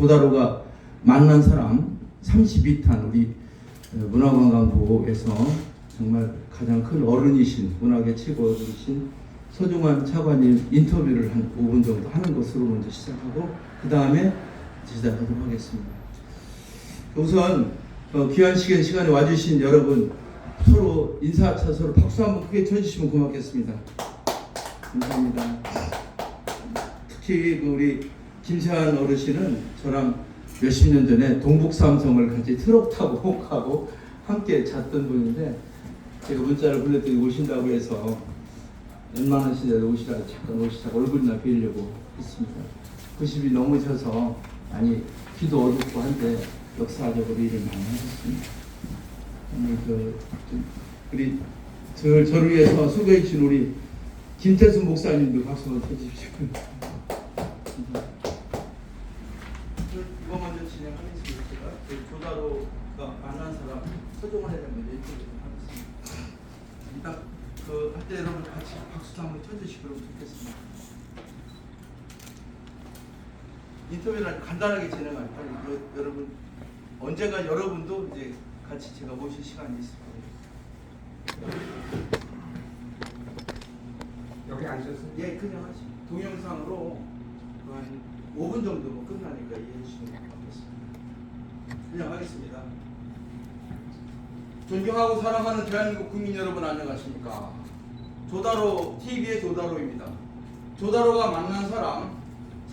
조다로가 만난 사람 32탄 우리 문화관광부에서 정말 가장 큰 어른이신 문학의 최고 어른이신 서중환 차관님 인터뷰를 한 5분 정도 하는 것으로 먼저 시작하고 그 다음에 시작하도록 하겠습니다. 우선 귀한 시간에 와주신 여러분 서로 인사차 서로 박수 한번 크게 쳐주시면 고맙겠습니다. 감사합니다. 특히 우리 김세환 어르신은 저랑 몇십 년 전에 동북삼성을 같이 트럭 타고 가고 함께 잤던 분인데 제가 문자를 보냈더니 오신다고 해서 웬만하시대로 오시라고 잠깐 오시라고 얼굴이나 뵈려고 했습니다. 90이 넘으셔서 많이 귀도 어둡고 한데 역사적으로 일을 많이 하셨습니다. 우리 저를 위해서 수고해 주신 우리 김태순 목사님도 박수 한번 쳐주십시오. 이거 먼저 진행하겠습니다. 제가 조다로가 만난 사람 서종환 회장 먼저 인터뷰 좀 하겠습니다. 일단 할 때 여러분 같이 박수도 한번 쳐주시면 좋겠습니다. 인터뷰를 간단하게 진행하니까 여러분 언젠가 여러분도 이제 같이 제가 모실 시간이 있을 거예요. 여기 앉으셨어요? 예, 그냥 하시. 동영상으로 한 5분 정도 끝나니까 이해해 주시면 좋겠습니다. 그냥 하겠습니다. 존경하고 사랑하는 대한민국 국민 여러분 안녕하십니까? 조다로 TV의 조다로입니다. 조다로가 만난 사람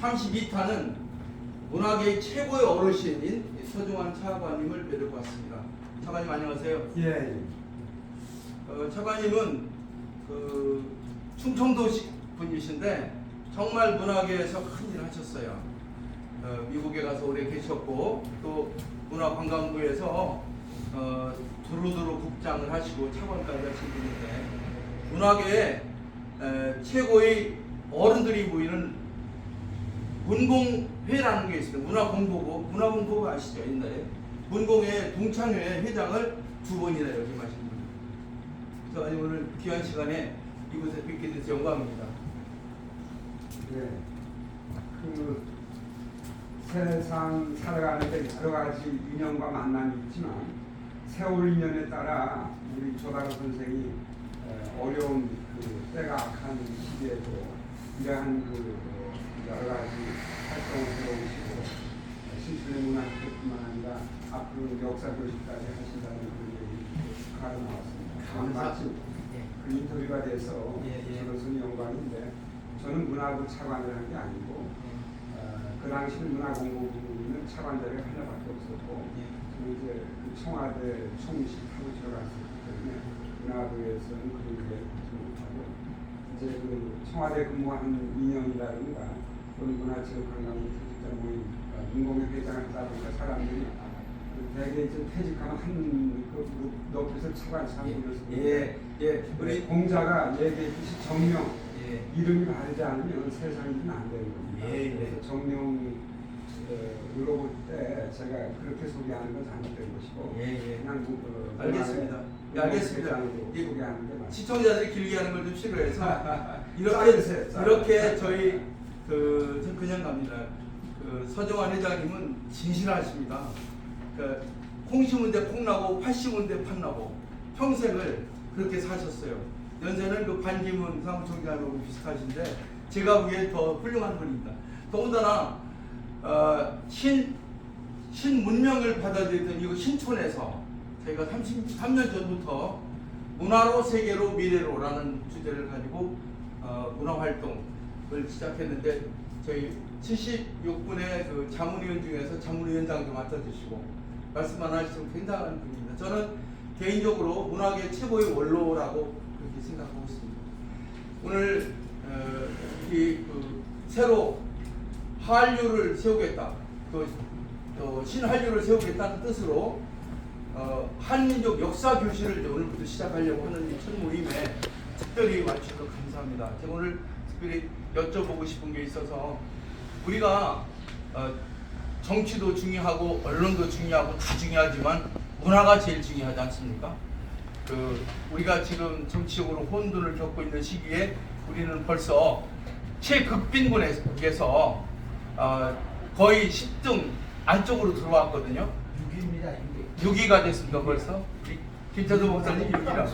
32탄은 문학의 최고의 어르신인 서중환 차관님을 뵈러 왔습니다. 차관님 안녕하세요. 예. 차관님은 충청도 분이신데 정말 문학에서 큰 일을 하셨어요. 미국에 가서 오래 계셨고 또 문화관광부에서 두루두루 국장을 하시고 차관까지 하신 분인데 문학의 최고의 어른들이 모이는 문공회라는 게 있습니다. 문화공보가 아시죠? 옛날에 문공회 동창회 회장을 2번이나 역임하신 분입니다. 그래서 오늘 귀한 시간에 이곳에 뵙게 돼서 영광입니다. 네. 세상 살아가는데 여러 가지 인연과 만남이 있지만 세월 인연에 따라 우리 조다로 선생이 어려운 때가 악한 시기에도 이러한 여러 가지 활동을 해오시고 신춘의 문학뿐만 아니라 앞으로 역사 교실까지 하신다는 그런 얘기 가로 나왔습니다. 마침 그 인터뷰가 돼서 저로서는 영광인데 저는 문화부 차관을 한 게 아니고 그 당시는 문화공보부는 차관 자리가 하나밖에 없었고 저는 이제 그 청와대 총무실 하고 들어갔었기 때문에 문화부에서는 그런 게 못하고 이제 그 청와대 근무한 2년이라든가 또는 문화체육관광부 퇴직자 모임 문공회 회장을 하다 보니까 사람들이 대개 이제 퇴직하면 한 높이서 차관 참고를 우리 공자가 얘기했듯이 정명 이름이 바르지 않으면 세상이 안 되는 겁니다. 그래서 정명이 물어볼 때 제가 그렇게 소개하는 건 잘못된 것이고 그냥 알겠습니다. 알겠습니다. 소개하는 게 맞습니다. 시청자들이 길게 하는 걸 좀 싫어해서 이렇게 저희 전 그냥 갑니다. 서정환 회장님은 진실하십니다. 콩 심은 데 콩 나고 팥 심은 데 팥 나고 평생을 그렇게 사셨어요. 연세는 반기문 사무총장하고 비슷하신데 제가 보기엔 더 훌륭한 분입니다. 더군다나 신문명을 받아들였던 이거 신촌에서 저희가 33년 전부터 문화로 세계로 미래로라는 주제를 가지고 문화활동을 시작했는데 저희 76분의 자문위원 중에서 자문위원장도 맡아주시고 말씀만 하시면 굉장한 분입니다. 저는 개인적으로 문학의 최고의 원로라고 그렇게 생각하고 있습니다. 오늘 새로 한류를 세우겠다, 신한류를 세우겠다는 뜻으로 한민족 역사 교실을 오늘부터 시작하려고 하는 이 첫 모임에 특별히 와주셔서 감사합니다. 제가 오늘 특별히 여쭤보고 싶은 게 있어서 우리가 정치도 중요하고 언론도 중요하고 다 중요하지만 문화가 제일 중요하지 않습니까? 우리가 지금 정치적으로 혼돈을 겪고 있는 시기에 우리는 벌써 최극빈군에서 거의 10등 안쪽으로 들어왔거든요. 6위입니다. 6위가 됐습니다 벌써. 김태도 목사님 6위라.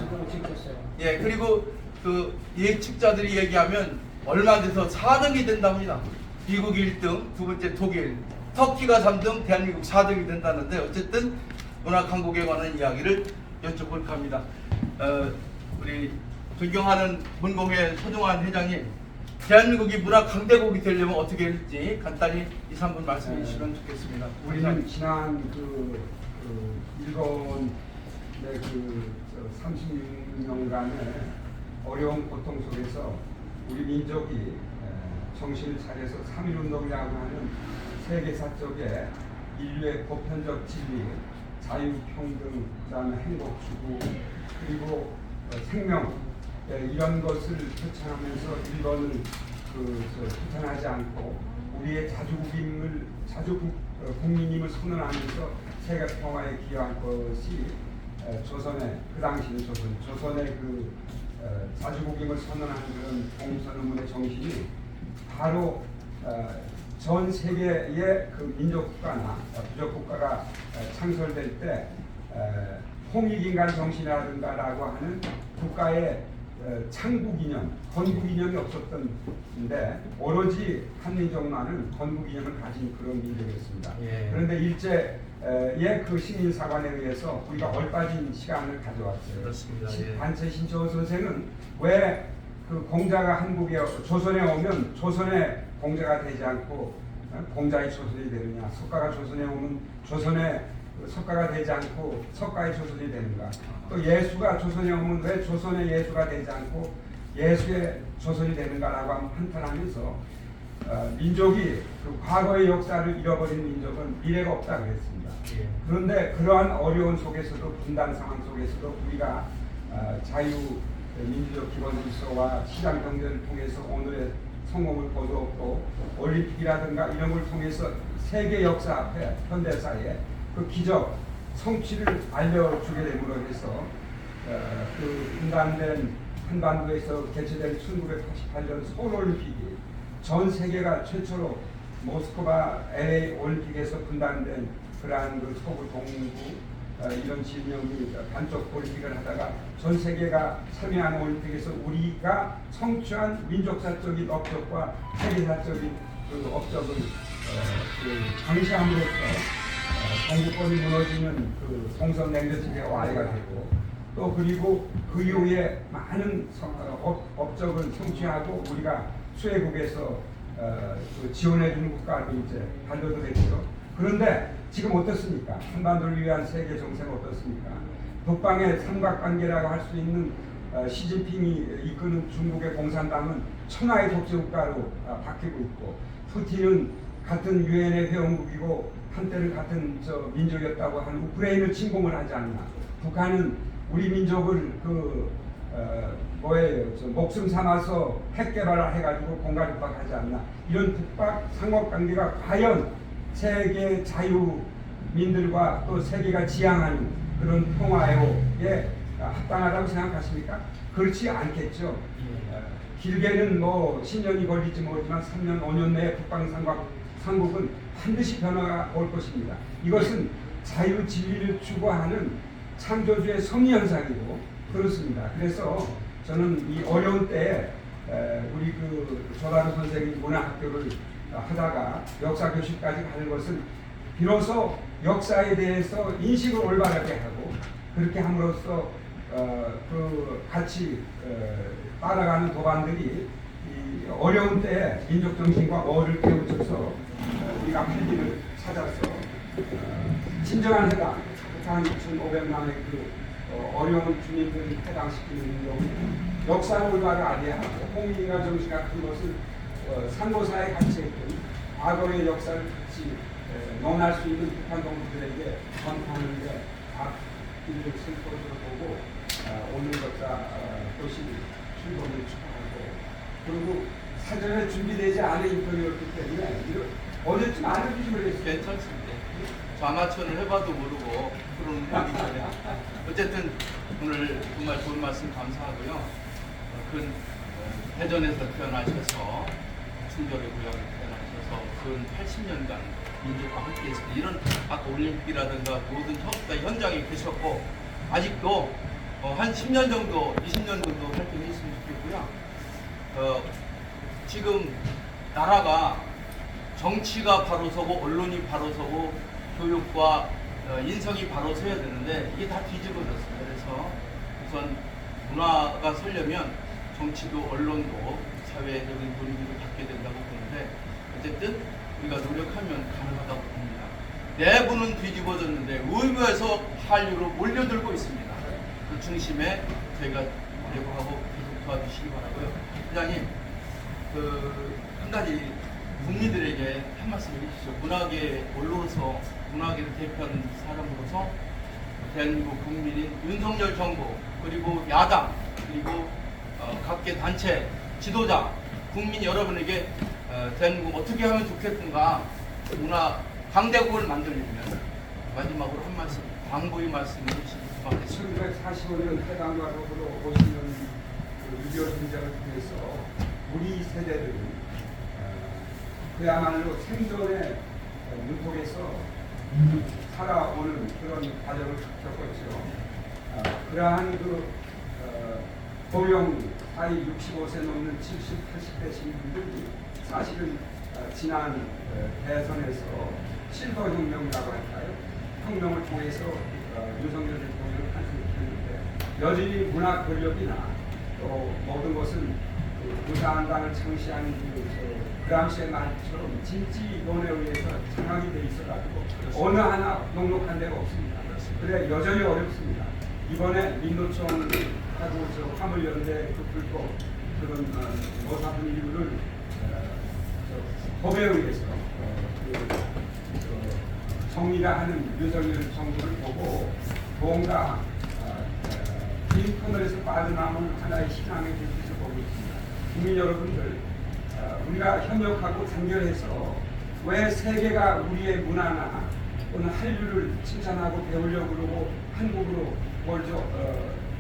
예, 그리고 그 예측자들이 얘기하면 얼마 돼서 4등이 된답니다. 미국이 1등, 두 번째 독일, 터키가 3등, 대한민국 4등이 된다는데 어쨌든 문화 강국에 관한 이야기를 여쭤볼까 합니다. 우리 존경하는 문공회 소중한 회장님, 대한민국이 문화 강대국이 되려면 어떻게 할지 간단히 2, 3분 말씀해 주시면 좋겠습니다. 우리는 지난 일본의 36년간의 어려운 고통 속에서 우리 민족이 정신을 차려서 3.1운동이라고 하는 세계사적의 인류의 보편적 진리, 자유평등, 그다음에 행복 추구, 그리고 생명 이런 것을 표창하면서 일본을 규탄하지 않고 우리의 국민임을 선언하면서 세계 평화에 기여할 것이 조선의 그 당시는 조선의 자주국임을 선언하는 그런 공선언문의 정신이 바로 전 세계의 그 민족 국가나 부족 국가가 창설될 때 홍익인간 정신이라든가라고 하는 국가의 창국 이념, 건국 이념이 없었던데 오로지 한민족만은 건국 이념을 가진 그런 민족이었습니다. 예. 그런데 일제의 그 시민사관에 의해서 우리가 얼빠진 시간을 가져왔어요. 그렇습니다. 예. 반체 신초 선생은 왜 그 공자가 한국에 조선에 오면 조선의 공자가 되지 않고 공자의 조선이 되느냐, 석가가 조선에 오면 조선의 석가가 되지 않고 석가의 조선이 되는가, 또 예수가 조선에 오면 왜 조선의 예수가 되지 않고 예수의 조선이 되는가라고 한탄하면서 민족이 그 과거의 역사를 잃어버린 민족은 미래가 없다 그랬습니다. 예. 그런데 그러한 어려운 속에서도 분단 상황 속에서도 우리가 민주적 기본 질서와 시장 경제를 통해서 오늘의 성공을 거두었고 올림픽이라든가 이런 걸 통해서 세계 역사 앞에 현대사에 그 기적 성취를 알려주게 됨으로 해서 그 분단된 한반도에서 개최된 1988년 서울올림픽이 전 세계가 최초로 모스크바 LA 올림픽에서 분단된 그러한 그 서구 동부 이런 진영이 반쪽 올림픽을 하다가 전 세계가 참여하는 올림픽에서 우리가 성취한 민족사적인 업적과 세계사적인 그 업적을 강시함으로써 동구권이 무너지는 그 동선 냉전체계가 와해가 되고 또 그리고 그 이후에 많은 업적을 성취하고 우리가 수혜국에서 지원해주는 국가로 이제 발돋도 됐죠. 그런데 지금 어떻습니까? 한반도를 위한 세계 정세는 어떻습니까? 북방의 삼각관계라고 할 수 있는 시진핑이 이끄는 중국의 공산당은 천하의 독재국가로 바뀌고 있고, 푸틴은 같은 유엔의 회원국이고 한때는 같은 민족이었다고 하는 우크라이나를 침공을 하지 않나. 북한은 우리 민족을 목숨 삼아서 핵 개발을 해가지고 공갈 협박하지 않나. 이런 북박 삼각관계가 과연 세계 자유민들과 또 세계가 지향하는 그런 평화에 합당하다고 생각하십니까? 그렇지 않겠죠. 길게는 10년이 걸릴지 모르지만 3년, 5년 내에 북방삼국은 반드시 변화가 올 것입니다. 이것은 자유 진리를 추구하는 창조주의 섭리현상이고 그렇습니다. 그래서 저는 이 어려운 때에 우리 조다로 선생이 문화학교를 하다가 역사 교실까지 가는 것은 비로소 역사에 대해서 인식을 올바르게 하고 그렇게 함으로써 같이 따라가는 도반들이 이 어려운 때에 민족 정신과 어를 깨우쳐서 우리가 할 길을 찾아서 진정한 해당, 한 2,500만의 어려운 주민들을 해당시키는 경우 역사를 올바르게 아대하고 홍익인간 정신 같은 것을 상고사에 같이 했던 과거의 역사를 같이 논할 수 있는 북한 동지들에게 전파하는 데 앞길을 쓸 것으로 보고 오늘 역사 도시 출범을 축하하고 그리고 사전에 준비되지 않은 인터뷰였기 때문에 어제쯤 알려주시면 되겠습니다. 괜찮습니다. 저 아마추어는 해봐도 모르고 그런 분이기 때문에 어쨌든 오늘 정말 좋은 말씀 감사하고요. 큰 대전에서 태어나셔서 충절의 고향에 태어나셔서 근 80년간 민족과 함께했습니다. 이런 아까 올림픽이라든가 모든 협다 현장에 계셨고 아직도 한 10년 정도, 20년 정도 활동했으면 좋겠고요. 지금 나라가 정치가 바로 서고 언론이 바로 서고 교육과 인성이 바로 서야 되는데 이게 다 뒤집어졌어요. 그래서 우선 문화가 서려면 정치도 언론도 사회적인 분위기도 바뀌어야 된다고 보는데 어쨌든 우리가 노력하면 가능하다고 봅니다. 내부는 뒤집어졌는데 외부에서 한류로 몰려들고 있습니다. 그 중심에 저희가 노력하고 계속 도와주시기 바라고요. 회장님, 한 가지 국민들에게 한 말씀 해주시죠. 문화계 원로로서 문화계를 대표하는 사람으로서 대한민국 국민인 윤석열 정부 그리고 야당 그리고 각계 단체 지도자 국민 여러분에게 대한민국 어떻게 하면 좋겠는가 문화 강대국을 만들려면 마지막으로 한 말씀 당부의 말씀을 해주시기 바라겠습니다. 1945년 해당과 더불어 50년 6.25 전쟁을 통해서 우리 세대들은 그야말로 생존의 문턱에서 살아오는 그런 과정을 겪었죠. 그러한 고령 나이 65세 넘는 70, 80대신 분들이 사실은 지난 대선에서 실버 혁명이라고 할까요? 혁명을 통해서 윤석열 대통령을 탄생시켰는데 여전히 문화 권력이나 또 모든 것은 무사한당을 창시한 그람시의 말처럼 진지론에 의해서 장악이 돼 있어가지고 어느 하나 녹록한 데가 없습니다. 그래 여전히 어렵습니다. 이번에 민노총하고 화물연대 그 불법 그런 모사 분류를 법에 의해서 정리가 하는 윤석열 정부를 보고 뭔가 빈 터널에서 빠져나오는 하나의 신앙의 빛을 보고 있습니다. 국민 여러분들, 우리가 협력하고 단결해서 왜 세계가 우리의 문화나 또는 한류를 칭찬하고 배우려고 그러고 한국으로 먼저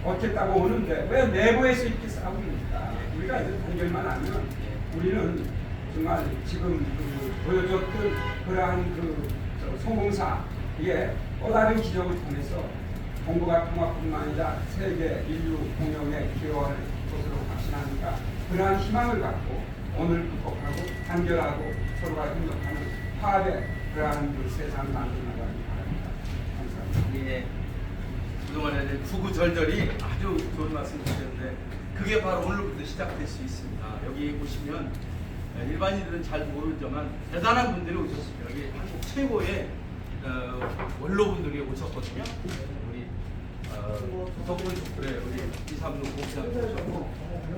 얻겠다고 오는데 왜 내부에서 이렇게 싸우고 있습니까? 우리가 이제 단결만 하면 우리는 정말 지금 보여줬던 그러한 성공사 이게 또 다른 기적을 통해서 동북아 통합뿐만 아니라 세계 인류 공영에 기여할 것으로 확신하니까 그러한 희망을 갖고 오늘 극복하고 단결하고 서로가 협력하는 화합의 그러한 세상을 만들어 나가기 바랍니다. 감사합니다. 예, 그동안에 구구절절이 아주 좋은 말씀 주셨는데 그게 바로 오늘부터 시작될 수 있습니다. 여기 보시면 일반인들은 잘 모르지만 대단한 분들이 오셨습니다. 여기 한국 최고의 원로분들이 오셨거든요. 우리 덕분 족불에 우리 이삼루 공장 오셨고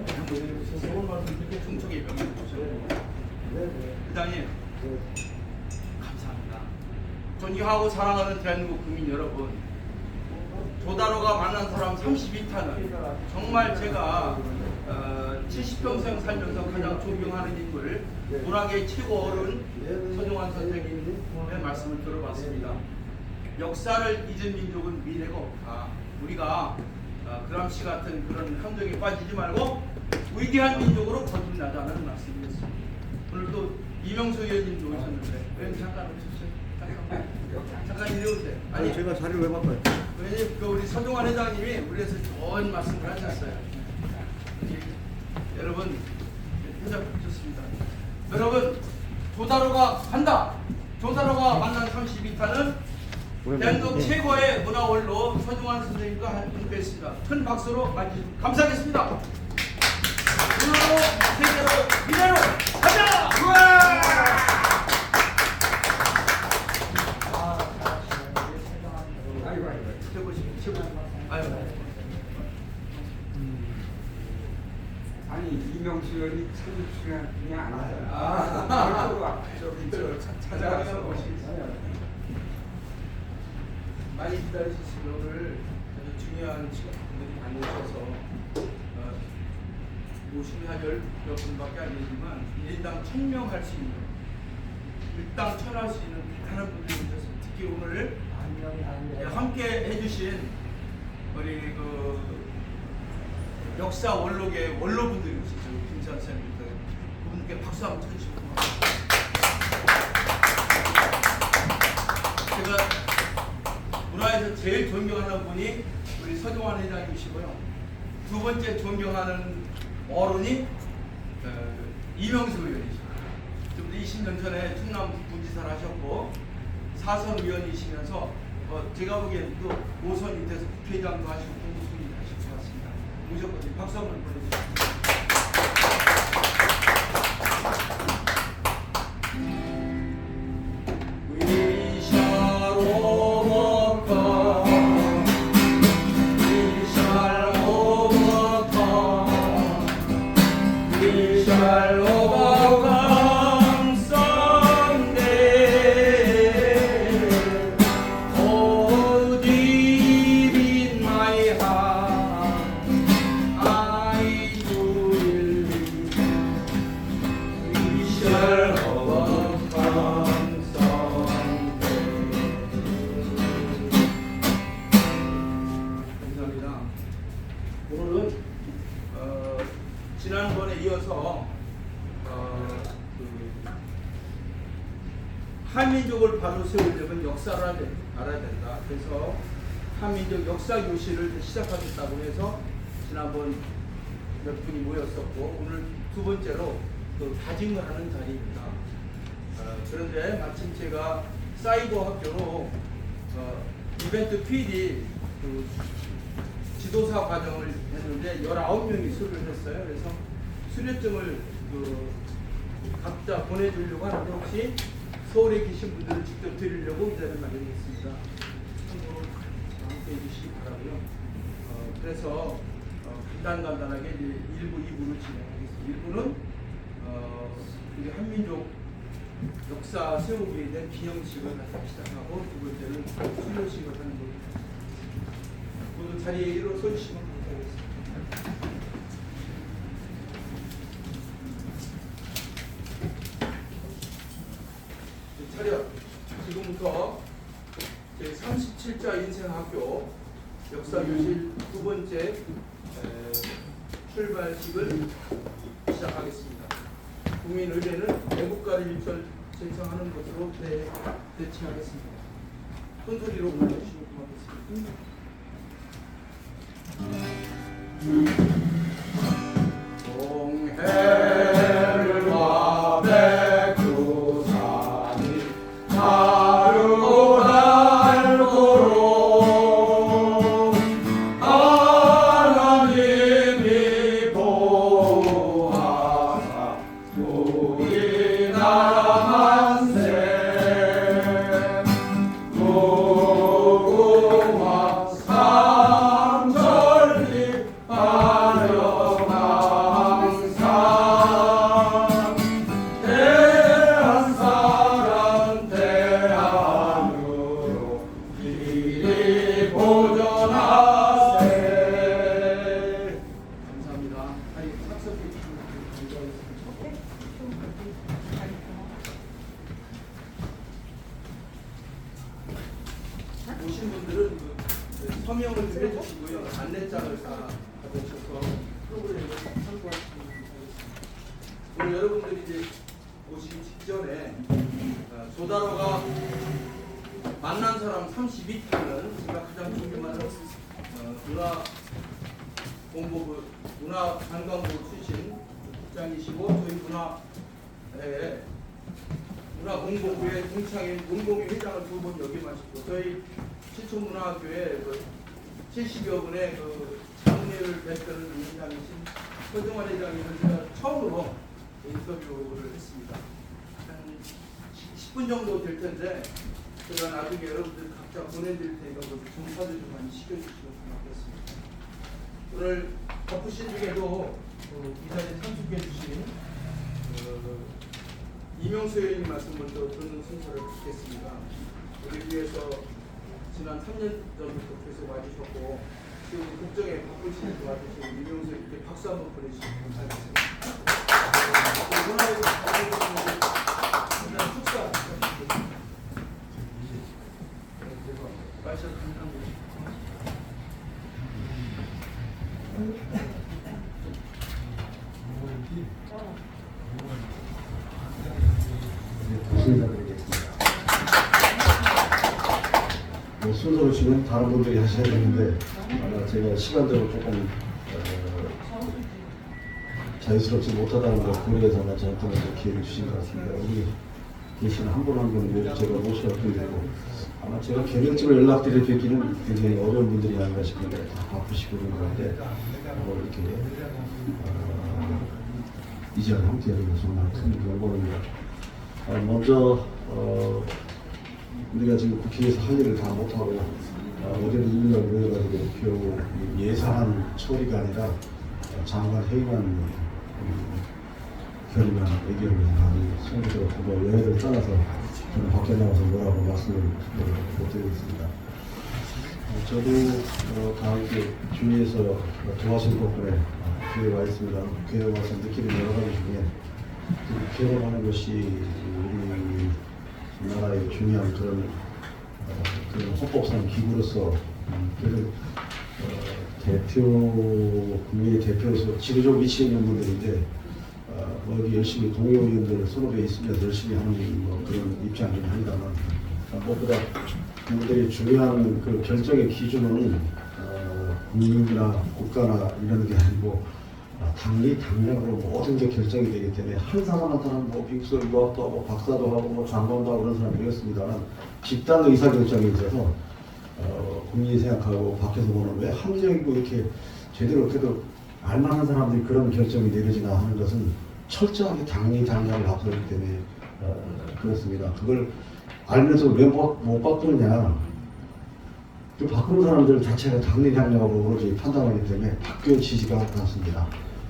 이런 분들이 오셨어요. 충청의 명예 오셨고 회장님 감사합니다. 존경하고 사랑하는 대한민국 국민 여러분, 조다로가 만난 사람 32탄은 정말 제가 70평생 살면서 가장 존경하는 인물, 문학의 최고 어른 서정환 선생님의 말씀을 들어봤습니다. 역사를 잊은 민족은 미래가 없다. 우리가 그람시 같은 그런 함정에 빠지지 말고 위대한 민족으로 거듭나자는 말씀이었습니다. 오늘 또 이명수 의원님도 오셨는데 왜 잠깐 오셨어요? 잠깐 이래오세요. 아니 제가 자리를 왜 바꿔요? 왜냐면 우리 서정환 회장님이 우리에서 좋은 말씀을 하셨어요. 여러분 회장 좋습니다. 여러분 조다로가 간다. 조다로가 만난 32탄은 대한민국 최고의 문화원로 서정환 선생님과 함께했습니다. 큰 박수로 맞이해주시면 감사하겠습니다. 문화로 세계로 미래로 가자! 아니 이명수 의원이 참 중요한 분이 아니잖아. 저기 찾아가서 많이 기다리셨습니다. 오늘 아주 중요한 분들이 많이 오셔서 모심이 한 10몇 분밖에 안 되지만 1인당 1000명 할 수 있는 일당 1000 할 수 있는 대단한 분들이 오셨습니다. 특히 오늘 함께 해주신 우리 역사 원록의 원로분들이 오셨죠. 김찬 쌤입니다. 그분께 박수 한번 쳐주시고 문화에서 제일 존경하는 분이 우리 서종환 회장님이시고요. 두 번째 존경하는 어른이 이명수 의원이십니다. 좀 20년 전에 충남 부지사를 하셨고 사선 의원이시면서 제가 보기엔 또 5선이 돼서 국회의장도 하시고 공무수님 하실 것 같습니다. 무조건 박수 한번 보내주십시오. 오늘은 지난번에 이어서 한민족을 바로 세우려면 역사를 알아야 된다. 그래서 한민족 역사 교실을 시작하겠다고 해서 지난번 몇 분이 모였었고 오늘 두 번째로 또 다짐을 하는 자리입니다. 그런데 마침 제가 사이버 학교로 이벤트 PD 지도사 과정을 했는데 19명이 수료를 했어요. 그래서 수료증을 각자 보내주려고 하는데 혹시 서울에 계신 분들을 직접 드리려고 이 자리를 마련했습니다. 참고로 함께 해주시기 바라고요. 그래서 간단하게 이제 1부, 2부를 진행하겠습니다. 1부는 우리 한민족 역사 세우기에 대한 기념식을 시작하고 두 번째는 수료식을 하는 겁니다. 모두 자리에 일어서 주시면 감사하겠습니다. 차렷. 지금부터 제37자 인생학교 역사교실 두 번째 출발식을 시작하겠습니다. 국민의례는 애국가를 일절 제청하는 것으로 대체하겠습니다. 큰 소리로 불러주시면 고맙겠습니다. 동해와 백두산이 다르고 달고로 하나님이 보호하사 우리나라 만세 무궁화 삼천리 반영항상 대한 사람 대한으로 이리 보존하세. 감사합니다. 아니 삭석이 오신 분들은 서명을 좀 해주시고요. 안내장을 다 받으셔서 프로그램을 참고하시면 되겠습니다. 오늘 여러분들이 이제 오시기 직전에 조다로가 만난 사람 32편은 제가 가장 존경하는 문화관광부 출신 국장이시고 저희 문화공보부의 동창인 문공위 회장을 두 분 역임하시고 저희 시초문화학교에 70여 분의 장례를 뵙던 위원장이신 서종환 회장님을 제가 처음으로 인터뷰를 했습니다. 한 10분 정도 될 텐데 제가 나중에 여러분들 각자 보내드릴 테니까 정사들 좀 많이 시켜주시면 고맙겠습니다. 오늘 바쁘신 중에도 이 자리에 참석해 주신 이명수 의원님 말씀 먼저 듣는 순서를 듣겠습니다. 우리 위해서 지난 3년 전부터 계속 와주셨고 지금 국정에 바쁘신 도와주신 이명수 의원님께 박수 한번 보내주시면 감사하겠습니다. 축사 말씀 감사합니다. 인사드리겠습니다. 뭐 순서로 치면 다른 분들이 하셔야 되는데 아마 제가 시간대로 조금 자유스럽지 못하다는 걸 고려해서 아마 저한테 기회를 주신 것 같습니다. 여기 계시는 한 분 한 분을 제가 모셔야 되고 아마 제가 개별적으로 연락드릴 뵙기는 굉장히 어려운 분들이 아닌가 싶은데 다 바쁘시고 그런 건데 이렇게 이 자리에 함께하는 것은 정말 큰 영광입니다. 먼저 우리가 지금 국회에서 할 일을 다 못하고 어제는 일일날 모여가지고 겨우 예산 처리가 아니라 장관 회의만 결의만 의결을 하는 성부적으로 뭐 여야를 떠나서 저는 밖에 나와서 뭐라고 말씀을 못 드리겠습니다. 저도 다 함께 주위에서 도와준 덕분에 국회에 와 있습니다. 국회에 와서 느끼는 여러 가지 중에 국회로 하는 것이 우리 나라의 중요한 그런 헌법상 기구로서 그런 대표 국민의 대표로서 지도적 위치에 있는 분들인데 여기 열심히 동료 의원들 선후배에 있으면서 열심히 하는 뭐 그런 입장이긴 합니다만 무엇보다 그들의 중요한 그 결정의 기준은 국민이나 국가나 이런 게 아니고 당리 당략으로 모든 게 결정이 되기 때문에 한 사람한테는 뭐 빅서 유학도 하고 박사도 하고 뭐 장관도 하고 그런 사람이었습니다만 집단 의사결정에 있어서 국민이 생각하고 밖에서 보는 왜 합리적이고 이렇게 제대로 그래도 알만한 사람들이 그런 결정이 내려지나 하는 것은 철저하게 당리 당략을 앞서기 때문에 그렇습니다. 그걸 알면서 왜 못 바꾸느냐. 그 바꾸는 사람들 자체가 당리 당략으로 오로지 판단하기 때문에 바뀌어 지지가 않습니다.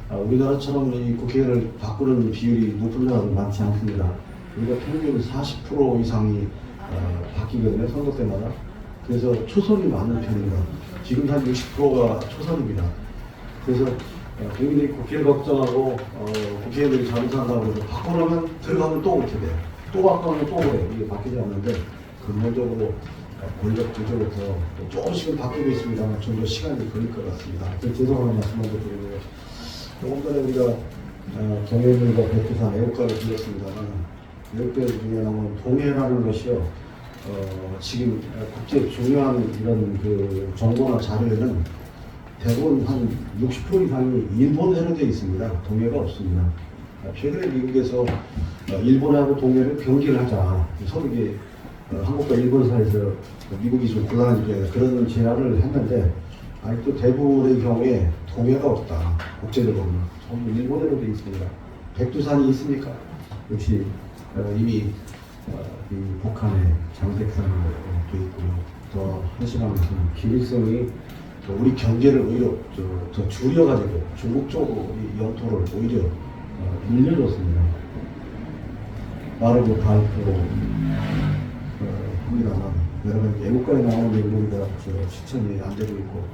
우리나라처럼 이 국회를 바꾸는 비율이 높은 나라는 많지 않습니다. 우리가 평균 40% 이상이 바뀌거든요, 선거 때마다. 그래서 초선이 많은 편입니다. 지금 한 60%가 초선입니다. 그래서 국민들이 국회를 걱정하고 국회의원들이 잘못한다고 해서 바꾸려면 들어가면 또 그렇게 돼요. 또 바꾸면 또 그래요. 이게 바뀌지 않는데 근본적으로 권력 구조부터 조금씩은 바뀌고 있습니다만 좀 더 시간이 걸릴 것 같습니다. 죄송한 말씀 먼저 드리고요. 조금 전에 우리가 동해물과 백두산 애국가를 들었습니다만 애국가 중에 나오는 동해라는 것이요. 지금 국제 중요한 이런 그 정보나 자료에는 대부분 한 60% 이상이 일본해로 되어 있습니다. 동해가 없습니다. 최근에 미국에서 일본하고 동해를 경기를 하자. 서로 이게 한국과 일본 사이에서 미국이 좀 곤란하니까 그런 제안을 했는데 아직도 대부분의 경우에 동해가 없다. 국제적으로 전부 일본해로 되어 있습니다. 백두산이 있습니까? 역시 이미 이 북한의 장백산으로 되어 있고요. 더 한심한 것은 김일성이 우리 경계를 오히려 더 줄여가지고 중국 쪽으로 이 영토를 오히려 밀려줬습니다. 빠르고 밝고 합니다만 여러 가지 애국가에 나오는 내용들이 실천이 안 되고 있고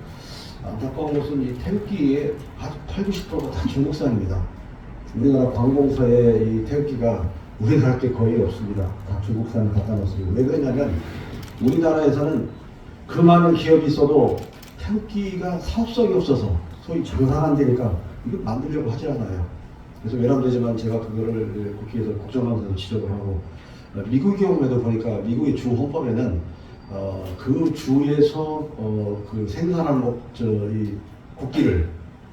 안타까운 것은 이 태극기의 80~90%가 다 중국산입니다. 우리나라 관공서에 이 태극기가 우리나라 게 거의 없습니다. 다 중국산을 갖다 놓습니다. 왜 그러냐면 우리나라에서는 그 많은 기업이 있어도 태극기가 사업성이 없어서 소위 장사가 안 되니까 이걸 만들려고 하지 않아요. 그래서 외람되지만 제가 그거를 국회에서 국정감사에서 지적을 하고 미국 경우에도 보니까 미국의 주 헌법에는 그 주에서 그 생산한 이 국기를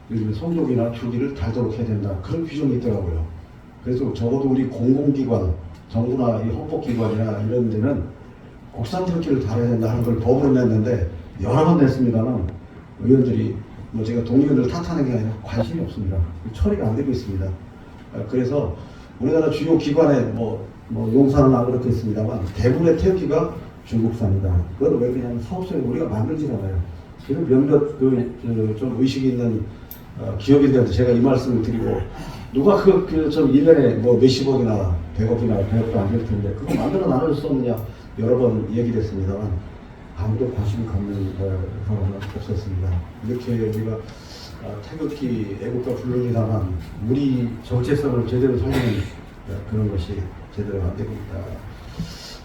예를 들면 성족이나 줄기를 달도록 해야 된다. 그런 규정이 있더라고요. 그래서 적어도 우리 공공기관, 정부나 이 헌법기관이나 이런 데는 국산 태극기를 달아야 된다 하는 걸 법으로 냈는데 여러 번 냈습니다만 의원들이 뭐 제가 동의원들 탓하는 게 아니라 관심이 없습니다. 처리가 안 되고 있습니다. 그래서 우리나라 주요 기관에 뭐 용산은 안 그렇겠습니다만 대부분의 태극기가 중국산이다. 그건 왜 그러냐면 사업성이 우리가 만들지 않아요. 지금 몇몇 좀 의식이 있는 기업인들한테 제가 이 말씀을 드리고 누가 좀 1년에 뭐 몇십억이나 100억이나 100억도 안 될 텐데 그거 만들어 나눌 수 없느냐 여러 번 얘기를 했습니다만 아무도 관심 갖는 사람은 없었습니다. 이렇게 우리가 태극기 애국가 부릅니다만 우리 정체성을 제대로 살리는 그런 것이 제대로 안 되고 있다.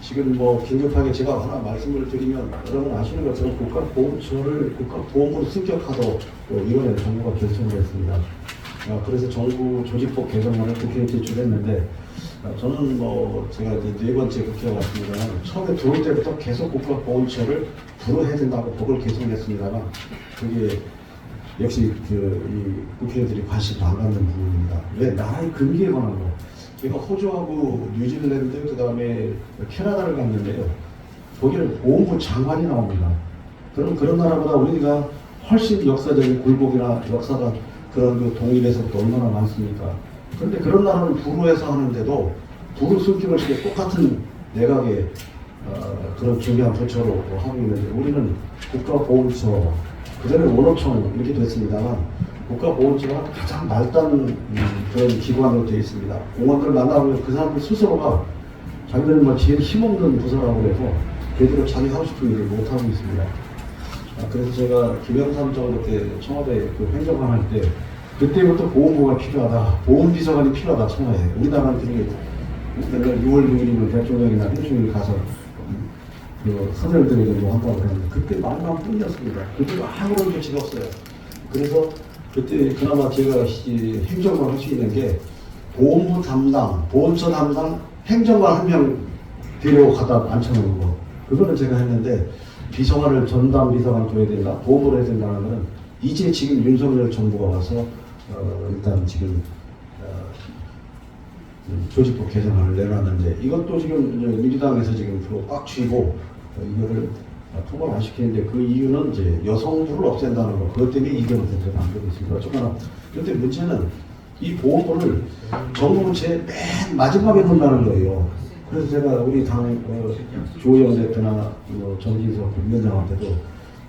지금 뭐 긴급하게 제가 하나 말씀을 드리면 여러분 아시는 것처럼 국가보훈처를 국가보험으로 승격하도록 이번에 정부가 결정을 했습니다. 그래서 정부 조직법 개정안을 국회에 제출했는데 저는 뭐 제가 이제 4번째 국회에 왔습니다만 처음에 들어올 때부터 계속 국가보훈처를 불허해야 된다고 법을 개정했습니다만 그게 역시 이 국회의원들이 관심 안 갖는 부분입니다. 왜 나라의 근기에 관한 거. 제가 호주하고 뉴질랜드 그다음에 캐나다를 갔는데요. 거기는 보훈부 장관이 나옵니다. 그럼 그런 나라보다 우리가 훨씬 역사적인 굴곡이나 역사가 그런 그 독립에서부터 얼마나 많습니까? 그런데 그런 나라는 불후해서 하는데도 불후 승격을 시켜 똑같은 내각의 그런 중요한 부처로 하고 있는데 우리는 국가보훈처, 그전에 원호청 이렇게 됐습니다만 국가보훈처가 가장 말단 그런 기관으로 되어 있습니다. 공무원들 만나보면 그 사람들 스스로가 자기들은 뭐 제일 힘없는 부서라고 해서 제대로 자기 하고 싶은 일을 못하고 있습니다. 그래서 제가 김영삼 정부 때 청와대 그 행정관 할 때 그때부터 보훈부가 필요하다, 보훈비서관이 필요하다 청와대에. 우리나라는 그때는 6월 6일이면 대통령이나 대통령이 가서 그 선열들에게 뭐 한다고 했는데 그때 말만 뿐이었습니다. 그때 아무런 조치가 없어요. 그래서 그때 그나마 제가 행정관 할 수 있는 게 보훈부 담당, 보훈처 담당 행정관 한 명 데려가다 앉혀놓은 거. 그거는 제가 했는데 비서관을 전담 비서관 둬야 된다, 보호를 해야 된다는 거는 이제 지금 윤석열 정부가 와서 일단 지금 조직법 개정안을 내놨는데 이것도 지금 민주당에서 지금 꽉 쥐고 이거를 통과를 안 시키는데 그 이유는 이제 여성부를 없앤다는 거. 그것 때문에 이견을 제가 안 되고 있습니다. 어쨌거나 그런데 문제는 이 보호부를 정부 제일 맨 마지막에 놓는다는 거예요. 그래서 제가 우리 당 조영 대표나 정진석 위원장한테도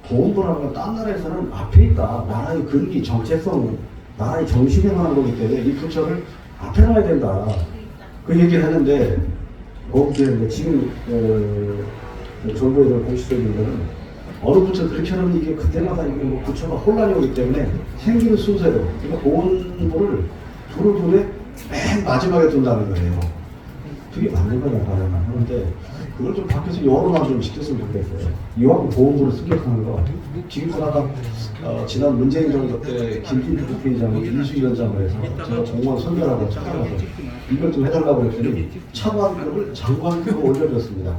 보훈부라는 건 딴 나라에서는 앞에 있다. 나라의 근기, 정체성, 나라의 정신에 관한 거기 때문에 이 부처를 앞에 놔야 된다. 그 얘기를 했는데 거기에 지금 정부에서 공식적인 거는 어느 부처 그렇게 하면 이게 그때마다 이게 뭐 부처가 혼란이 오기 때문에 생기는 순서로 그러니까 보훈부를 두루두루 맨 마지막에 둔다는 거예요. 그게 맞는 거냐 말이야. 그런데 그걸 좀 밖에서 여론화 좀 시켰으면 좋겠어요. 이왕 보훈부를 승격하는 거 지금 보다가 지난 문재인 정부 때 김진표 국회의장이 인수위원장을 해서 제가 정무원 선별하고 찾아가서 이걸 좀 해달라고 했더니 차관급을 장관급으로 올려줬습니다.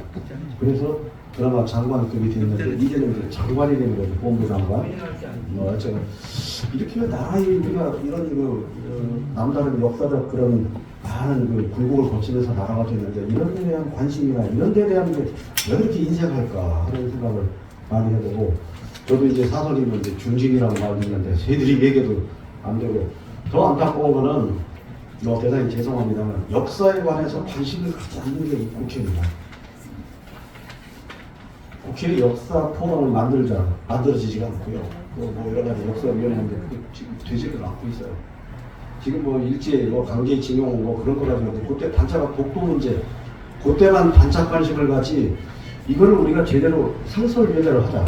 그래서 그나마 장관급이 됐는데 이제는 장관이 되는 거죠. 보훈부 장관. 제가 이렇게 나라의 우리가 이런 남다른 역사적 그런 많은 그 굴곡을 거치면서 나라가 됐는데 이런 데에 대한 관심이나 이런 데에 대한 게 왜 그렇게 인색할까 하는 생각을 많이 해보고 저도 이제 사설이면 이제 중진이라고 말을 했는데 저희들이 얘기해도 안 되고 더 안타까운 거는 대단히 죄송합니다만 역사에 관해서 관심을 갖지 않는 게 이 국회입니다. 국회 역사 포럼을 만들어지지가 않고요. 뭐 여러 가지 역사위원회인데 그게 지금 되지를 않고 있어요. 지금 뭐 일제, 강제징용 그런 거 가지고 그때 단체가 독도 문제, 그때만 반짝 관심을 가지 이걸 우리가 제대로 상설 제대로 하자.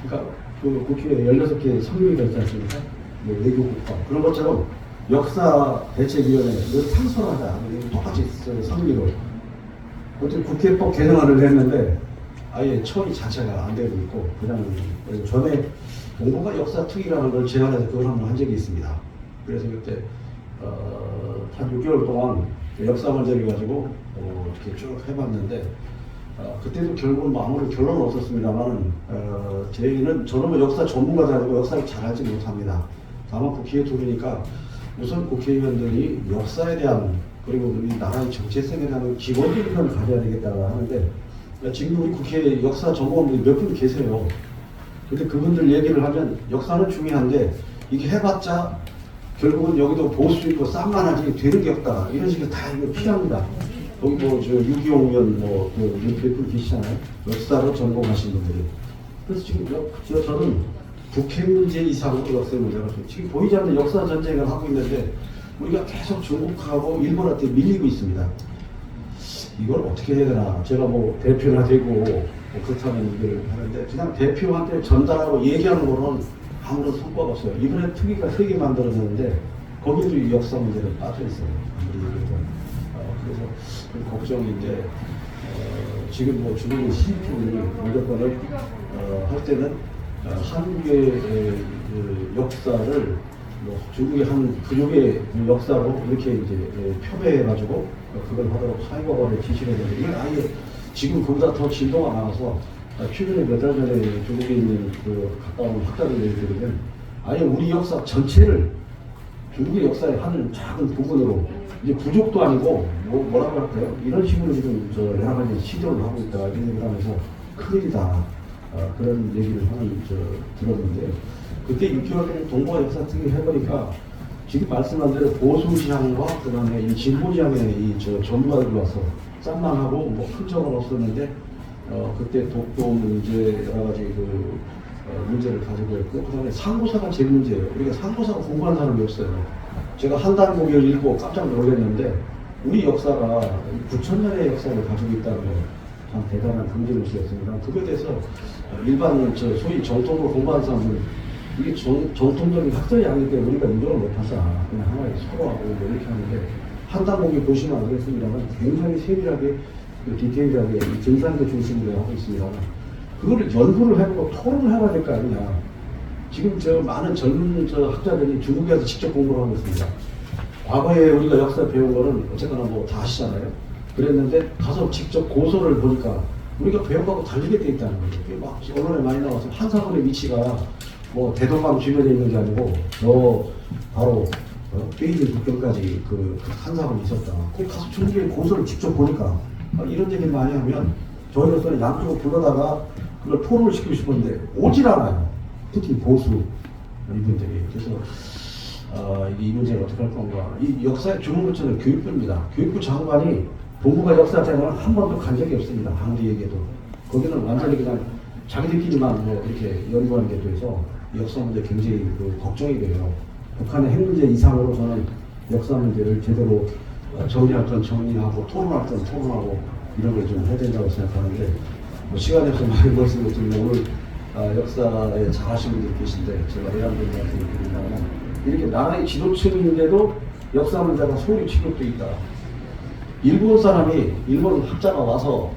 그러니까 그 국회에 16개 성명위가 있지 않습니까? 외교국가 그런 것처럼 역사 대책위원회 이걸 상설하자. 똑같이 성명으로. 어쨌든 국회법 개정안을 했는데 아예 처리 자체가 안 되고 있고 그냥 전에 공부가 역사 특위라는 걸 제안해서 그걸 한번 한 적이 있습니다. 그래서 그때 한 6개월 동안 역사 문제를 가지고 이렇게 쭉 해봤는데 그때도 결국은 뭐 아무런 결론은 없었습니다만 저는 뭐 역사 전문가도 아니고 역사를 잘 알지 못합니다. 다만 국회에 들으니까 우선 국회의원들이 역사에 대한 그리고 우리 나라의 정체성에 대한 기본적인 걸 가져야 되겠다고 하는데 지금 우리 국회 역사 전문가분들이 몇 분 계세요. 근데 그분들 얘기를 하면 역사는 중요한데 이게 해봤자 결국은 여기도 보수 있고 쌈만하지 되는 게 없다. 이런 식의 다 이거 필요합니다. 거기 유기용 의원 몇 분 계시잖아요. 역사로 전공하신 분들이. 그래서 지금 저는 국회 문제 이상으로 역사 문제가 지금 보이지 않는 역사 전쟁을 하고 있는데 우리가 계속 중국하고 일본한테 밀리고 있습니다. 이걸 어떻게 해야 되나. 제가 대표나 되고 그렇다면 이걸 하는데 그냥 대표한테 전달하고 얘기하는 거는 아무런 성과가 없어요. 이번에 특위가 3개 만들어졌는데 거기도 역사 문제를 빠져있어요. 그래서 좀 걱정인데 지금 중국의 시진핑이 무조건을 할 때는 한국의 역사를 뭐 중국의 한 부족의 역사로 이렇게 이제 표배해가지고 그걸 하도록 사회법원에 지시를 했는데 이게 아예 지금 그보다 더 진도가 많아서 최근에 몇 달 전에 중국에 있는 그 가까운 학자들 얘기 들으면 아예 우리 역사 전체를 중국의 역사의 한 작은 부분으로 이제 부족도 아니고 뭐라고 할까요? 이런 식으로 지금 여러 가지 시도를 하고 있다 이런 얘기를 하면서 큰일이다 그런 얘기를 들었는데 그때 6개월 전에 동북아 역사 특위 해보니까 지금 말씀한 대로 보수지향과 그다음에 이 진보지향의 이 전문가들이 와서 짠만하고 뭐 흔적은 없었는데 그때 독도 문제 여러 가지 문제를 가지고 있고 그다음에 상고사가 제일 문제예요. 우리가 상고사가 공부하는 사람이 없어요. 제가 한 단국을 읽고 깜짝 놀랐는데 우리 역사가 9,000년의 역사를 가지고 있다는 거 참 대단한 긍정시였습니다. 그거에 대해서 일반 소위 정통으로 공부하는 사람들은 이게 정통적인 학설이 아니기 때문에 우리가 인정을 못하자 그냥 하나의 서로하고 뭐 이렇게 하는데 한 단국에 보시면 알겠습니다만 굉장히 세밀하게 디테일하게 증상도 중심으로 하고 있습니다만 그거를 연구를 해보고 토론을 해봐야 될 거 아니냐. 지금 많은 젊은 학자들이 중국에서 직접 공부를 하고 있습니다. 과거에 우리가 역사 배운 거는 어쨌거나 뭐 다 아시잖아요. 그랬는데 가서 직접 고서를 보니까 우리가 배운 거하고 다르게 돼 있다는 거죠. 이게 막 언론에 많이 나와서 한사군의 위치가 뭐 대동강 주변에 있는 게 아니고 바로 베이징 국경까지 그 한사군이 있었다. 거기 가서 중국의 고서를 직접 보니까 이런 얘기를 많이 하면 저희로서는 양쪽을 불러다가 그걸 토론을 시키고 싶은데 오질 않아요. 특히 보수 이분들이. 그래서 이 문제를 어떻게 할 건가. 이 역사의 주목구초는 교육부입니다. 교육부 장관이 동북아 역사장을 한 번도 간 적이 없습니다. 아무리 얘기해도. 거기는 완전히 그냥 자기들끼리만 뭐 이렇게 연구하는 게 돼서 역사 문제 굉장히 걱정이 돼요. 북한의 핵 문제 이상으로 저는 역사 문제를 제대로 정리할 건 정리하고 토론할 건 토론하고 이런 걸 좀 해야 된다고 생각하는데 뭐 시간이 없어서 많이 말씀을 드리면 오늘 역사에 잘하시는 분들 계신데 제가 외람분들한테 드린다면 이렇게 나라의 지도층인데도 역사 문제가 소홀히 취급되어 있다. 일본 학자가 와서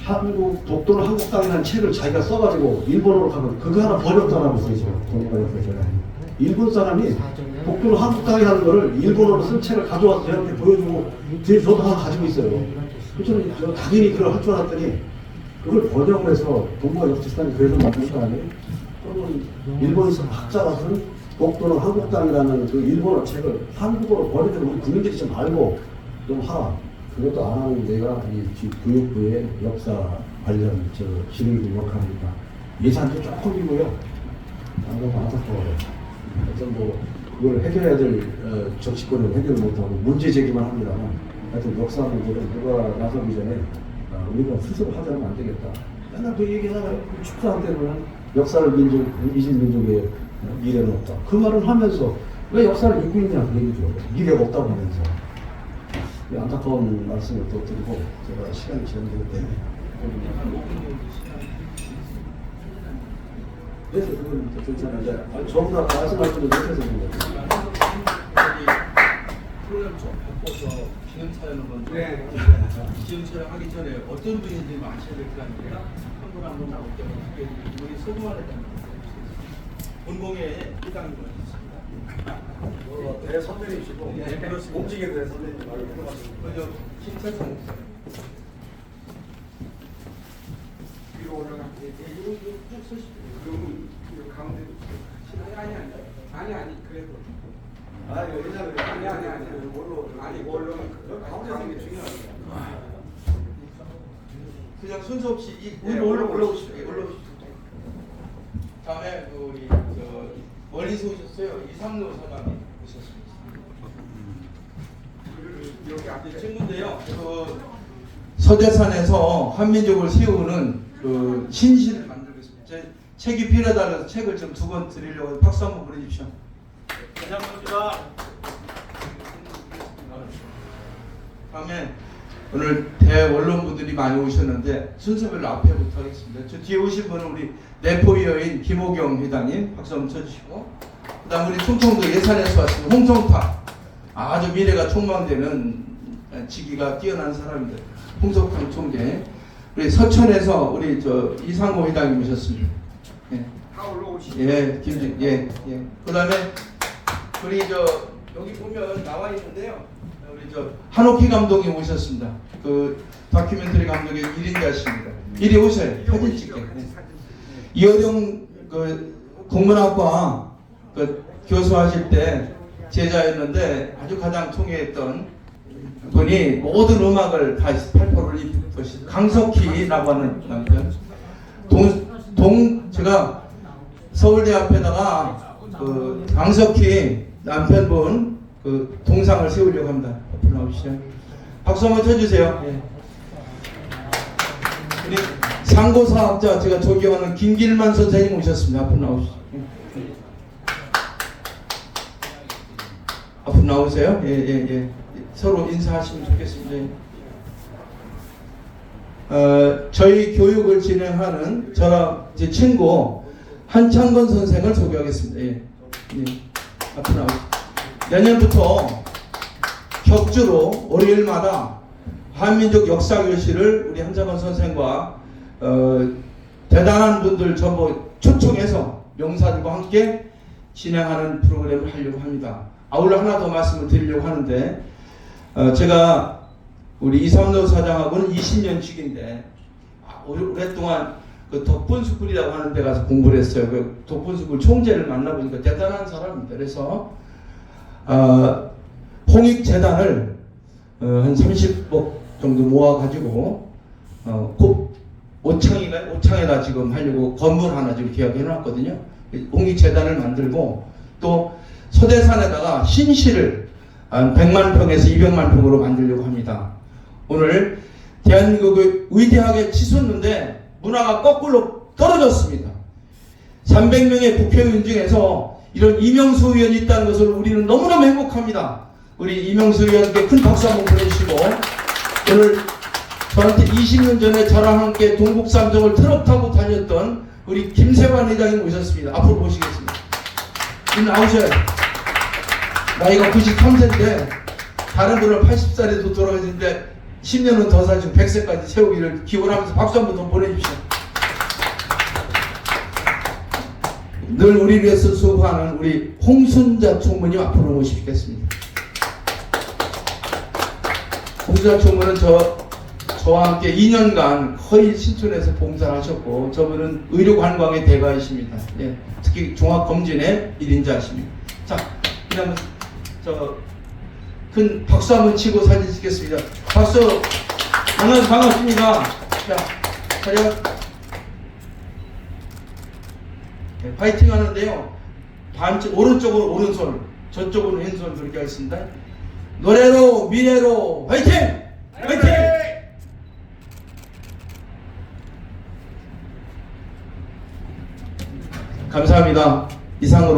한국 독도는 한국 땅이라는 책을 자기가 써가지고 일본어로 가면 그거 하나 번역하라고 써있어요. 일본 사람이 독도는 한국 땅이라는 거를 일본어로 쓴 책을 가져와서 저한테 보여주고 뒤에 저도 하나 가지고 있어요. 그래서 당연히 그걸 할 줄 알았더니 그걸 번역을 해서 동북아 역사단이 그래서 만든 거 아니에요? 그러면 일본 학자가 쓴 독도는 한국 땅이라는 그 일본어 책을 한국어로 번역해서 우리 국민들이 좀 알고 좀 하라. 그것도 안 하는 내가 이 교육부의 역사 관련 진행을 역할이니까 예산도 조금이고요. 너무 안타까워요. 어떤 뭐 그걸 해결해야 될 정치권은 해결을 못하고 문제 제기만 합니다만 하여튼 역사 문제는 누가 나서기 전에 우리가 스스로 하자면 안 되겠다. 맨날 그 얘기하잖아요. 축사할 때는 역사를 잊은 민족의 미래는 없다. 그 말을 하면서 왜 역사를 잊고 있냐 그 얘기죠. 미래가 없다고 하면서. 안타까운 말씀을 또 드리고 제가 시간이 진행되기 때문에 그래서 그건 괜찮은데 저보다 말씀하신 분 못해서 그런 거죠. 프로그램 좀 바꿔서 기념 촬영을 먼저 네. 기념 촬영하기 전에 어떤 분인지 아셔야 될 거 아니에요? 한 분 한 분 나올 때마다 우리 소금을 했다는 본공에 이당이 있습니다. 내 선배님이시고 네, 그렇습니다. 움직이게 된 선배님 말을 들어가시고 먼저 김철성 목사님. 위로 올라갈게. 이거 쭉 서시죠. 그러면 이 가운데 아니 그래도 이거 예전에 아니 뭘로 원로는 가운데 있는 게 중요합니다. 그냥 순서 없이 올라오시죠. 올라오시죠. 다음에 우리 멀리서 오셨어요. 이상로 사장님 오셨습니다. 여기 앞에 이 친구인데요. 서대산에서 한민족을 세우는 신시를 만들고 있습니다. 제 책이 필요하다고 해서 책을 좀 2권 드리려고 박수 한번 보내주십시오. 감사합니다. 다음에 오늘 대언론분들이 많이 오셨는데 순서별로 앞에부터 하겠습니다. 저 뒤에 오신 분은 우리 내포위원인 김호경 회장님 박수 한번 쳐주시고, 그 다음 우리 충청도 예산에서 왔습니다. 홍성탁, 아주 미래가 촉망되는 지기가 뛰어난 사람입니다. 홍성탁 총재. 우리 서천에서 우리 이상호 회장님 오셨습니다. 예. 다 올라오시죠. 예, 김진, 예. 그 다음에 우리 여기 보면 나와 있는데요. 우리 한옥희 감독이 오셨습니다. 그 다큐멘터리 감독의 1인자십니다. 이리 오세요. 사진 찍게. 이어령 그 국문학과 그 교수하실 때 제자였는데 아주 가장 통해했던 분이 모든 음악을 다 8%를 입히신 강석희라고 하는 남편. 제가 서울대 앞에다가 그 강석희 남편분 그 동상을 세우려고 합니다. 앞으로 나오시죠. 박수 한번 쳐주세요. 예. 우리 상고사학자 제가 존경하는 김길만 선생님 오셨습니다. 앞으로 나오시죠. 앞으로 나오세요. 예. 서로 인사하시면 좋겠습니다. 저희 교육을 진행하는 저랑 제 친구 한창건 선생을 소개하겠습니다. 예. 앞으로 나오시죠. 내년부터 격주로 월요일마다 한민족 역사교실을 우리 한창건 선생과 대단한 분들 전부 초청해서 명사들과 함께 진행하는 프로그램을 하려고 합니다. 아울러 하나 더 말씀을 드리려고 하는데 제가 우리 이삼로 사장하고는 20년 직인데 오랫동안 그 덕분스쿨이라고 하는 데 가서 공부를 했어요. 그 덕분스쿨 총재를 만나보니까 대단한 사람입니다. 그래서 홍익재단을 한 30억 정도 모아가지고 오창에다 지금 하려고 건물 하나 지금 계약해 놨거든요. 홍익재단을 만들고 또 서대산에다가 신시를 한 100만 평에서 200만 평으로 만들려고 합니다. 오늘 대한민국을 위대하게 치솟는데 문화가 거꾸로 떨어졌습니다. 300명의 국회의원 중에서 이런 이명수 의원이 있다는 것을 우리는 너무너무 행복합니다. 우리 이명수 의원께 큰 박수 한번 보내주시고 오늘 저한테 20년 전에 저랑 함께 동북삼정을 트럭 타고 다녔던 우리 김세환 회장님 오셨습니다. 앞으로 모시겠습니다. 이리 나오셔요. 나이가 93세인데 다른 분은 80살에도 돌아가시는데 10년은 더 사시고 100세까지 세우기를 기원하면서 박수 한번 더 보내주십시오. 늘 우리 위해서 수고하는 우리 홍순자 총무님 앞으로 모시겠습니다. 홍순자 총무는 저와 함께 2년간 거의 신촌에서 봉사를 하셨고 저분은 의료관광의 대가이십니다. 예, 특히 종합검진의 1인자십니다. 자, 그러면 큰 박수 한번 치고 사진 찍겠습니다. 박수! 만나서 반갑습니다. 자, 차렷. 네, 파이팅 하는데요. 오른쪽으로 오른손, 저쪽으로 왼손 그렇게 하겠습니다. 노래로, 미래로, 파이팅! 파이팅! 감사합니다. 이상으로